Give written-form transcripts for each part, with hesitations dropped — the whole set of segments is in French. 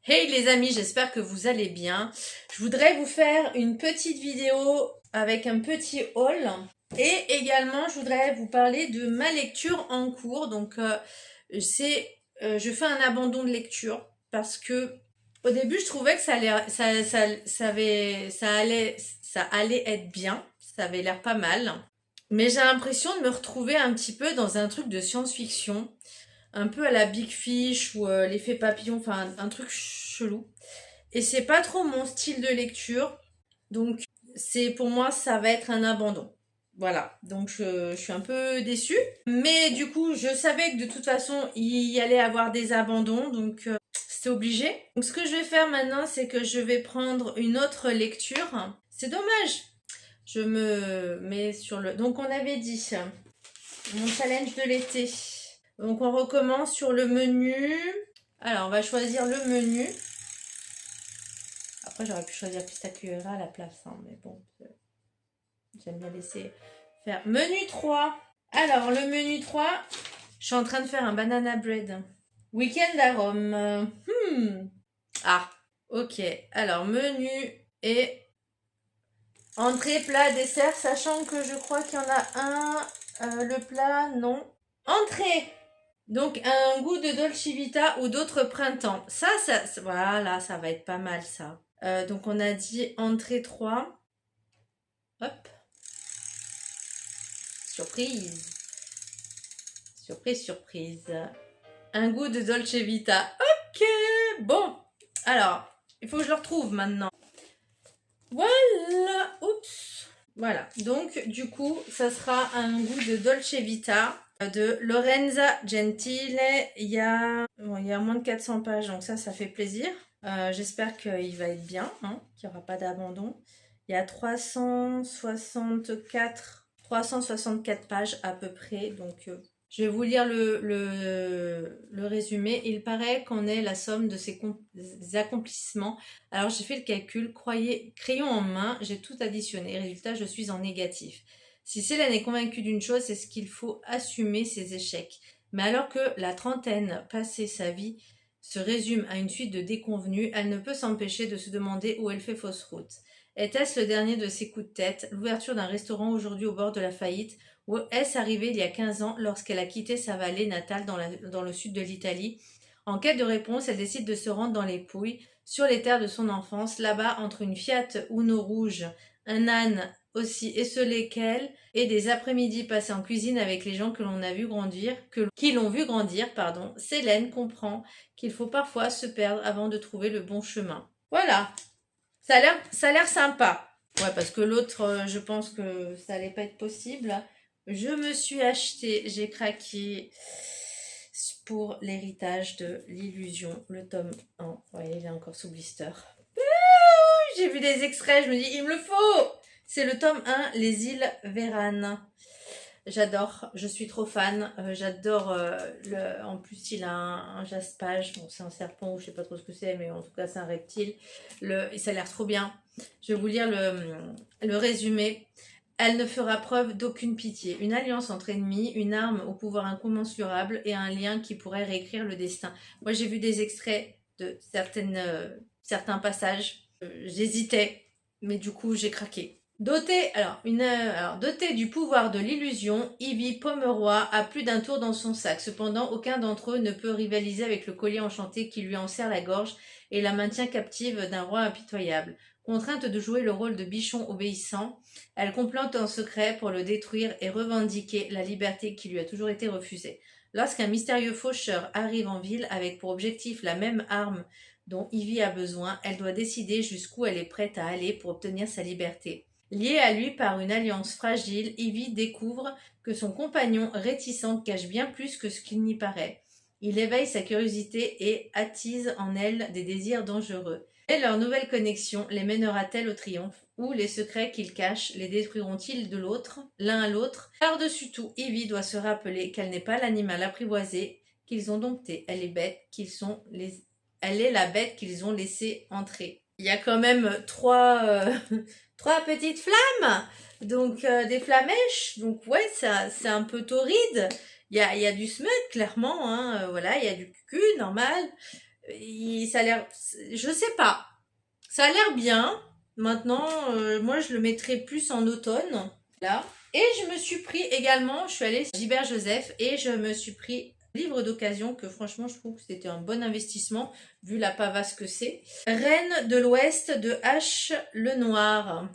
Hey les amis, j'espère que vous allez bien. Je voudrais vous faire une petite vidéo avec un petit haul et également je voudrais vous parler de ma lecture en cours. Je fais un abandon de lecture parce que au début je trouvais que ça allait être bien, ça avait l'air pas mal, mais j'ai l'impression de me retrouver un petit peu dans un truc de science-fiction un peu à la Big Fish ou l'effet papillon, enfin un truc chelou. Et c'est pas trop mon style de lecture, donc c'est pour moi ça va être un abandon. Voilà, donc je suis un peu déçue. Mais du coup, je savais que de toute façon, il y allait avoir des abandons, donc c'était obligé. Donc ce que je vais faire maintenant, c'est que je vais prendre une autre lecture. C'est dommage. Je me mets sur le... Donc on avait dit, mon challenge de l'été. Donc on recommence sur le menu. Alors on va choisir le menu. Après j'aurais pu choisir Pistacuera à la place, hein, mais bon, j'aime bien laisser faire. Menu 3. Alors le menu 3, je suis en train de faire un banana bread. Week-end à Rome. Ah, ok. Alors menu et entrée, plat, dessert, sachant que je crois qu'il y en a un. Le plat, non. Entrée. Donc, un goût de Dolce Vita ou d'autres printemps. Voilà, ça va être pas mal, ça. Donc, on a dit entrée 3. Hop. Surprise. Surprise, surprise. Un goût de Dolce Vita. Ok. Bon. Alors, il faut que je le retrouve maintenant. Voilà. Oups. Voilà. Donc, du coup, ça sera un goût de Dolce Vita de Lorenza Gentile. Il y a moins de 400 pages, donc ça fait plaisir. J'espère qu'il va être bien, hein, qu'il n'y aura pas d'abandon. Il y a 364 pages à peu près, donc je vais vous lire le résumé. Il paraît qu'on est la somme de ses accomplissements. Alors j'ai fait le calcul, crayon en main, j'ai tout additionné. Résultat, je suis en négatif. Si Célène est convaincue d'une chose, c'est ce qu'il faut assumer ses échecs. Mais alors que la trentaine, passée sa vie, se résume à une suite de déconvenues, elle ne peut s'empêcher de se demander où elle fait fausse route. Était-ce le dernier de ses coups de tête, l'ouverture d'un restaurant aujourd'hui au bord de la faillite, ou est-ce arrivé il y a 15 ans lorsqu'elle a quitté sa vallée natale dans le sud de l'Italie? En quête de réponse, elle décide de se rendre dans les Pouilles, sur les terres de son enfance, là-bas entre une Fiat Uno rouge, un âne aussi esselé qu'elle, et des après-midi passés en cuisine avec les gens que l'on a vu grandir, qui l'ont vu grandir, pardon, Célène comprend qu'il faut parfois se perdre avant de trouver le bon chemin. Voilà, ça a l'air sympa. Ouais, parce que l'autre, je pense que ça allait pas être possible. Je me suis acheté, j'ai craqué pour l'héritage de l'illusion, le tome 1. Ouais, il est encore sous blister. J'ai vu des extraits, je me dis, il me le faut. C'est le tome 1, Les îles Véranes. J'adore, je suis trop fan. J'adore en plus, il a un jaspage. Bon, c'est un serpent ou je sais pas trop ce que c'est, mais en tout cas, c'est un reptile. Ça a l'air trop bien. Je vais vous lire le résumé. Elle ne fera preuve d'aucune pitié. Une alliance entre ennemis, une arme au pouvoir incommensurable et un lien qui pourrait réécrire le destin. Moi, j'ai vu des extraits de certains passages. J'hésitais, mais du coup, j'ai craqué. Dotée du pouvoir de l'illusion, Ivy Pomeroy a plus d'un tour dans son sac. Cependant, aucun d'entre eux ne peut rivaliser avec le collier enchanté qui lui en serre la gorge et la maintient captive d'un roi impitoyable. Contrainte de jouer le rôle de bichon obéissant, elle complante en secret pour le détruire et revendiquer la liberté qui lui a toujours été refusée. Lorsqu'un mystérieux faucheur arrive en ville avec pour objectif la même arme dont Ivy a besoin, elle doit décider jusqu'où elle est prête à aller pour obtenir sa liberté. Liée à lui par une alliance fragile, Ivy découvre que son compagnon réticent cache bien plus que ce qu'il n'y paraît. Il éveille sa curiosité et attise en elle des désirs dangereux. Et leur nouvelle connexion les mènera-t-elle au triomphe, ou les secrets qu'ils cachent les détruiront-ils de l'un à l'autre? Par-dessus tout, Ivy doit se rappeler qu'elle n'est pas l'animal apprivoisé qu'ils ont dompté. Elle est la bête qu'ils ont laissé entrer. Il y a quand même trois petites flammes, donc des flamèches, donc ouais, c'est un peu torride. Il y a du smut, clairement, hein, voilà, il y a du cul, normal. Ça a l'air, je sais pas, ça a l'air bien. Maintenant, moi je le mettrai plus en automne, là. Et je me suis pris également, je suis allée chez Gilbert Joseph et je me suis pris un livre d'occasion que franchement je trouve que c'était un bon investissement vu la pavasse que c'est. Reine de l'Ouest de H. Lenoir.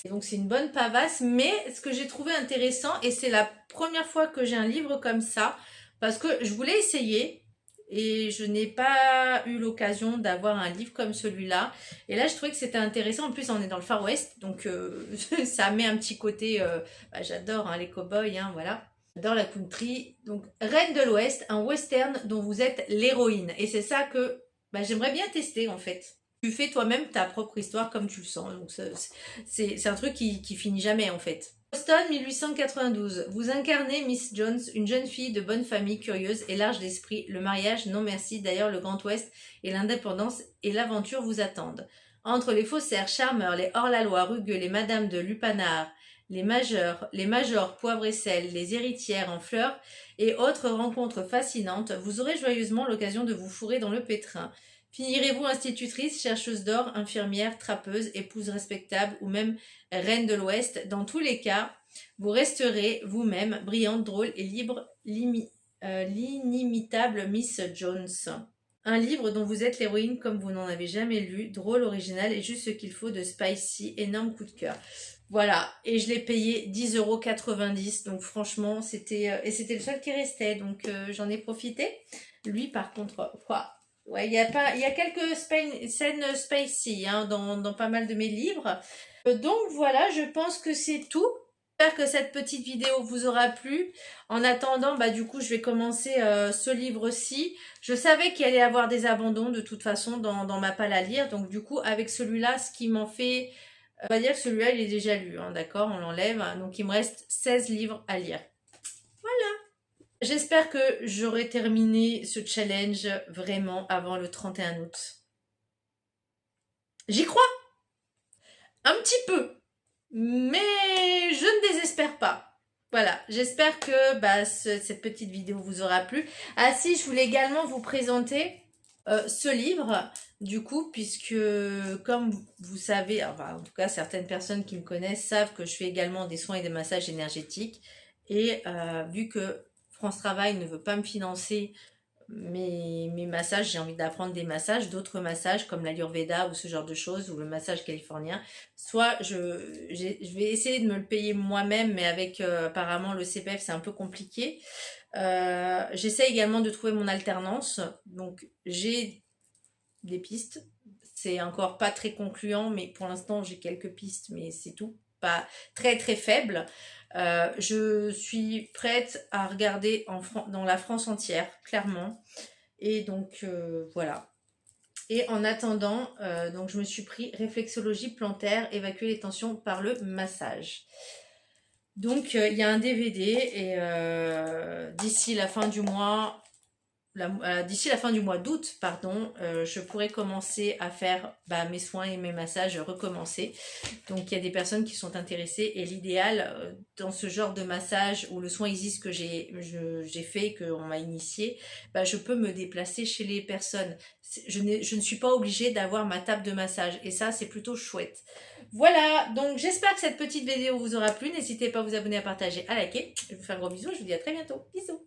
Et donc c'est une bonne pavasse, mais ce que j'ai trouvé intéressant, et c'est la première fois que j'ai un livre comme ça, parce que je voulais essayer, et je n'ai pas eu l'occasion d'avoir un livre comme celui-là. Et là, je trouvais que c'était intéressant. En plus, on est dans le Far West, donc ça met un petit côté... j'adore hein, les cow-boys, hein, voilà. J'adore la country. Donc, Reine de l'Ouest, un western dont vous êtes l'héroïne. Et c'est ça que j'aimerais bien tester, en fait. Tu fais toi-même ta propre histoire comme tu le sens. Donc, c'est un truc qui finit jamais, en fait. Boston 1892. Vous incarnez Miss Jones, une jeune fille de bonne famille, curieuse et large d'esprit. Le mariage, non merci. D'ailleurs, le Grand Ouest et l'indépendance et l'aventure vous attendent. Entre les faussaires, charmeurs, les hors-la-loi, rugueux, les madames de Lupanar, les majors, poivre et sel, les héritières en fleurs et autres rencontres fascinantes, vous aurez joyeusement l'occasion de vous fourrer dans le pétrin. Finirez-vous institutrice, chercheuse d'or, infirmière, trappeuse, épouse respectable ou même reine de l'Ouest? Dans tous les cas, vous resterez vous-même brillante, drôle et libre, l'inimitable Miss Jones. Un livre dont vous êtes l'héroïne comme vous n'en avez jamais lu, drôle, original et juste ce qu'il faut de spicy, énorme coup de cœur. Voilà, et je l'ai payé 10,90 €, donc franchement, c'était et c'était le seul qui restait, donc j'en ai profité. Lui, par contre, quoi? Ouais, il y a quelques scènes spicy hein, dans pas mal de mes livres. Donc voilà, je pense que c'est tout. J'espère que cette petite vidéo vous aura plu. En attendant, du coup, je vais commencer ce livre-ci. Je savais qu'il allait y avoir des abandons de toute façon dans ma palle à lire. Donc du coup, avec celui-là, ce qui m'en fait... on va dire que celui-là, il est déjà lu, hein, d'accord? On l'enlève. Donc il me reste 16 livres à lire. J'espère que j'aurai terminé ce challenge vraiment avant le 31 août. J'y crois un petit peu, mais je ne désespère pas. Voilà, j'espère que cette petite vidéo vous aura plu. Ah si, je voulais également vous présenter ce livre, du coup, puisque comme vous savez, enfin, en tout cas certaines personnes qui me connaissent savent que je fais également des soins et des massages énergétiques. Et vu que France Travail ne veut pas me financer mes massages, j'ai envie d'apprendre des massages, d'autres massages comme l'Ayurveda ou ce genre de choses, ou le massage californien. Soit je vais essayer de me le payer moi-même, mais avec apparemment le CPF c'est un peu compliqué. J'essaie également de trouver mon alternance, donc j'ai des pistes. C'est encore pas très concluant, mais pour l'instant j'ai quelques pistes, mais c'est tout. Pas très très faible. Je suis prête à regarder dans la France entière, clairement. Et donc voilà. Et en attendant, donc je me suis pris réflexologie plantaire, évacuer les tensions par le massage. Donc il y a un DVD et d'ici la fin du mois, d'ici la fin du mois d'août, pardon, je pourrais commencer à faire mes soins et mes massages recommencer. Donc il y a des personnes qui sont intéressées et l'idéal dans ce genre de massage ou le soin Isis que j'ai fait, qu'on m'a initié, je peux me déplacer chez les personnes. Je ne suis pas obligée d'avoir ma table de massage et ça c'est plutôt chouette. Voilà, donc j'espère que cette petite vidéo vous aura plu. N'hésitez pas à vous abonner, à partager, à liker. Je vous fais un gros bisou et je vous dis à très bientôt. Bisous.